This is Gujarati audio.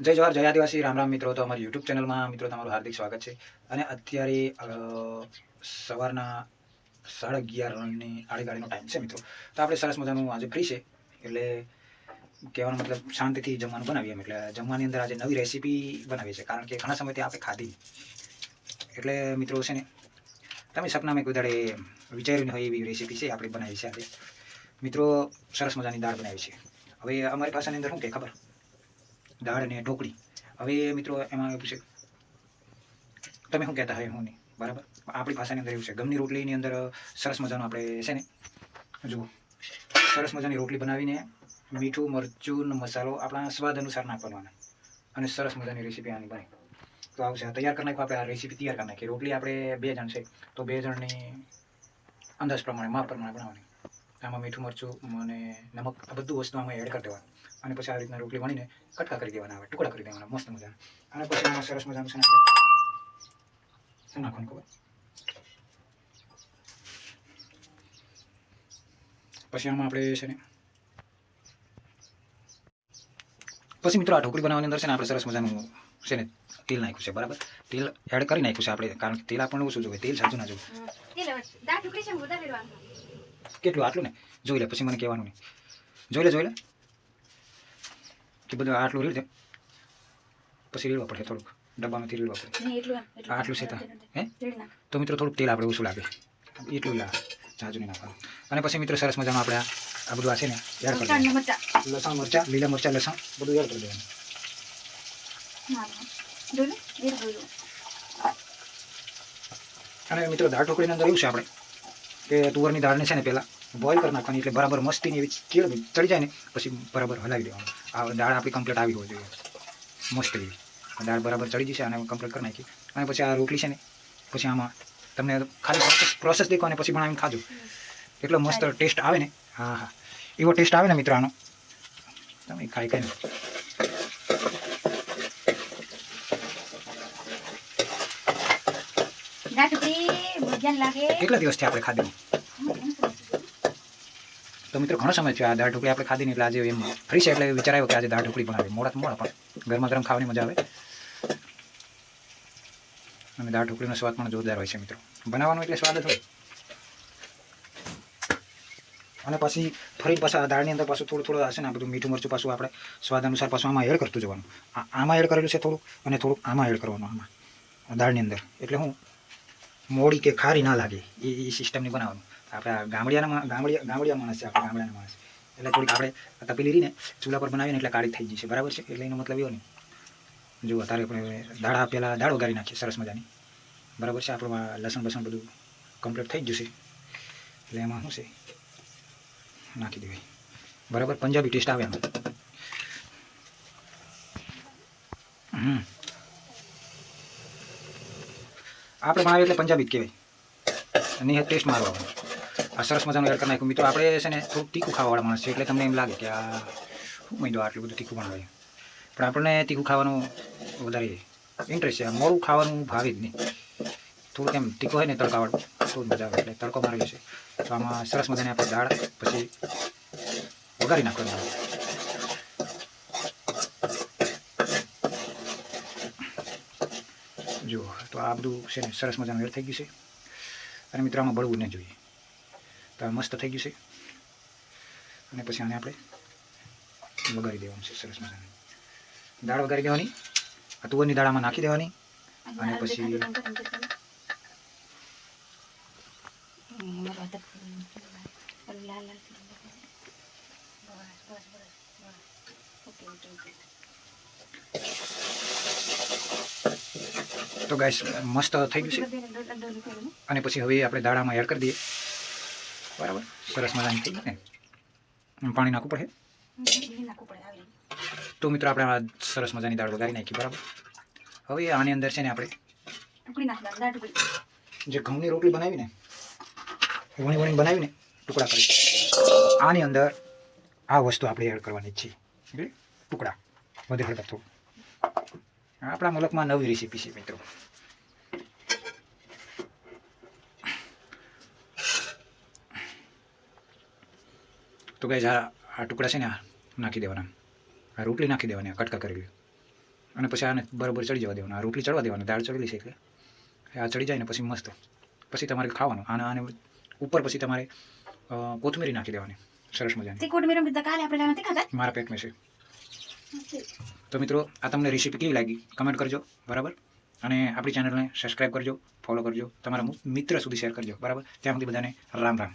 જય જવાહર જય આદિવાસી રામ રામ મિત્રો. તો અમારી યુટ્યુબ ચેનલમાં મિત્રો તમારું હાર્દિક સ્વાગત છે. અને અત્યારે સવારના 11:30ની આડેગાડીનો ટાઈમ છે મિત્રો. તો આપણે સરસ મજાનું આજે ફ્રી છે એટલે કહેવાનો મતલબ શાંતિથી જમવાનું બનાવીએ. એટલે જમવાની અંદર આજે નવી રેસીપી બનાવી છે, કારણ કે ઘણા સમયથી આપણે ખાધી એટલે મિત્રો છે ને તમે સપના મેં કોઈ દાડે વિચાર્યું હોય એવી રેસીપી છે આપણે બનાવી છે આજે મિત્રો. સરસ મજાની દાળ બનાવી છે. હવે અમારી ભાષાની અંદર શું કે ખબર, દાળ અને ઢોકળી. હવે મિત્રો એમાં એવું છે, તમે શું કહેતા હોય હું નહીં, બરાબર. આપણી ભાષાની અંદર એવું છે, ગમની રોટલીની અંદર સરસ મજાનું આપણે છે ને જુઓ, સરસ મજાની રોટલી બનાવીને મીઠું મરચું મસાલો આપણા સ્વાદ અનુસાર નાખવાનો અને સરસ મજાની રેસીપી આની બને. તો આવશે તૈયાર કરી નાખો. આપણે આ રેસીપી તૈયાર કરી નાખીએ. રોટલી આપણે 2 જણ છે તો 2 જણની અંદાજ પ્રમાણે માપ પ્રમાણે બનાવવાની. આમાં મીઠું મરચું અને નમક આ બધું વસ્તુ આમાં એડ કરી દેવાનું અને પછી આ રીતના રોટલી વણીને કટકા કરી દેવાના, આવે ટુકડા કરી દેવાના મસ્ત મજાના. અને પછી આમાં સરસ મજાનું છે ને શું નાખવાનું ખબર, પછી આમાં આપણે છે ને પછી મિત્રો આ ઢોકળી બનાવવાની અંદર છે ને આપણે સરસ મજાનું છે ને તેલ નાખ્યું છે, બરાબર. તેલ એડ કરી નાખ્યું છે આપણે, કારણ કે તેલ આપણને ઓછું જોઈએ, તેલ સાચું ના જોઈએ. કેટલું આટલું ને જોઈ લે, પછી મને કહેવાનું નહીં. જોઈ લે કે બધું આટલું રીલ દે, પછી રીલવા પડે થોડુંક, ડબ્બામાંથી રીલવા પડે. આટલું છે હે તો મિત્રો થોડુંક તેલ આપણે ઓછું લાગે એટલું જાજુ નહીં નાખવાનું. અને પછી મિત્રો સરસ મજાનું આપણે આ બધું આ છે ને એડ કરી દેવાનું. લસણ મરચાં, લીલા મરચાં, લસણ બધું એડ કરી દેવાનું. અને મિત્રો દાળ ઢોકળીની અંદર એવું છે આપણે કે તુવરની દાળને છે ને પહેલાં બોઇલ કરી નાખવાની, એટલે બરાબર મસ્તીની એવી ચડી જાય ને પછી બરાબર હલાવી દેવાનું. આ દાળ આપણી કમ્પ્લીટ આવી હોવી જોઈએ, મસ્ત એવી દાળ બરાબર ચડી જશે અને કમ્પ્લીટ કરી નાખી. અને પછી આ રોટલી છે ને પછી આમાં તમને ખાલી પ્રોસેસ દેખો અને પછી બનાવીને ખાજો, એટલો મસ્ત ટેસ્ટ આવે ને. હા હા, એવો ટેસ્ટ આવે ને મિત્રો આનો, તમે ખાઈ ખાઈને કેટલા દિવસથી આપણે ખાધી. તો મિત્રો ઘણો સમય થયો આ દાળ ઢોકળી આપણે ખાધી ને, એટલે આજે એમ ફ્રી છે એટલે વિચાર આવ્યો કે આજે દાળ ઢોકળી બનાવી. મોડા પણ ગરમા ગરમ ખાવાની મજા આવે અને દાળ ઢોકળીનો સ્વાદ પણ જોરદાર હોય છે મિત્રો. બનાવવાનો એટલે સ્વાદ જ હોય. અને પછી ફરી પાછા દાળની અંદર પાછું થોડું હશે ને આ બધું મીઠું મરચું પાછું આપણે સ્વાદ અનુસાર પાછું આમાં એડ કરતું જવાનું. આમાં એડ કરેલું છે થોડુંક અને થોડુંક આમાં એડ કરવાનું આમાં દાળની અંદર, એટલે હું મોડી કે ખારી ના લાગે એ સિસ્ટમની બનાવવાનું. આપણે ગામડિયા માણસ છે, આપણે ગામડાના માણસ એટલે થોડીક આપણે તપેલી રહીને ચૂલા પર બનાવીને એટલે કાળી થઈ જશે, બરાબર છે. એટલે એનો મતલબ એવો નહીં. જો અત્યારે આપણે દાળ પહેલાં દાળ વગારી નાખીએ સરસ મજાની, બરાબર છે. આપણું લસણ બસણ બધું કમ્પ્લીટ થઈ જ જશે એટલે એમાં શું છે નાખી દેવાય, બરાબર. પંજાબી ટેસ્ટ આવે એમાં. આપણે બનાવીએ એટલે પંજાબી જ કહેવાય અને એ ટેસ્ટ મારો આવે. આ સરસ મજાનું એડ કરી નાખ્યું મિત્રો. આપણે છે ને થોડુંક તીખું ખાવાવાળા માણસ છે એટલે તમને એમ લાગે કે આ શું મહિનો આટલું બધું તીખું બનાવે, પણ આપણને તીખું ખાવાનું વધારે ઇન્ટરેસ્ટ છે. મોડું ખાવાનું ભાવે જ નહીં. થોડુંક એમ તીખું હોય ને તડકાવાળું તો મજા આવે, એટલે તડકો મારેલો છે. તો આમાં સરસ મજાની આપણે દાળ પછી વઘારી નાખવાની. જુઓ તો આ બધું છે ને સરસ મજાનું એડ થઈ ગયું છે અને મિત્રો આમાં બળવું ન જોઈએ. તો આ મસ્ત થઈ ગયું છે અને પછી આને આપણે વઘારી દેવાનું છે સરસ મજાનું. દાળ વઘારી દેવાની, આ તુવરની દાળ આમાં નાખી દેવાની અને પછી તો ગાઈસ મસ્ત થઈ ગયું છે. અને પછી હવે આપણે દાળામાં એડ કરી દઈએ, બરાબર. સરસ મજાની થઈ ગઈ ને, પાણી નાખવું પડે. તો મિત્રો આપણે આ સરસ મજાની દાળ વઘારી નાખી, બરાબર. હવે આની અંદર છે ને આપણે જે ઘઉંની રોટલી બનાવીને વણી બનાવીને ટુકડા કરી, આની અંદર આ વસ્તુ આપણે એડ કરવાની છે, ટુકડા વધે હળદર થોડું. આપણા મુલકમાં નવી રેસીપી છે મિત્રો. તો ગાઈસ આ ટુકડા છે ને નાખી દેવાના, આ રોટલી નાખી દેવાની કટકા કરેલી અને પછી આને બરાબર ચડી જવા દેવાનું. આ રોટલી ચડવા દેવાની, દાળ ચડેલી છે એટલે આ ચડી જાય ને પછી મસ્ત પછી તમારે ખાવાનું. આને ઉપર પછી તમારે કોથમીરી નાખી દેવાની સરસ મજાની. મારા પેટમાં છે. તો મિત્રો આ તમને રેસીપી કેવી લાગી કમેન્ટ કરજો બરાબર, અને આપણી ચેનલને સબસ્ક્રાઈબ કરજો, ફોલો કરજો, તમારા મિત્ર સુધી શેર કરજો બરાબર. ત્યાં સુધી બધાને રામ રામ.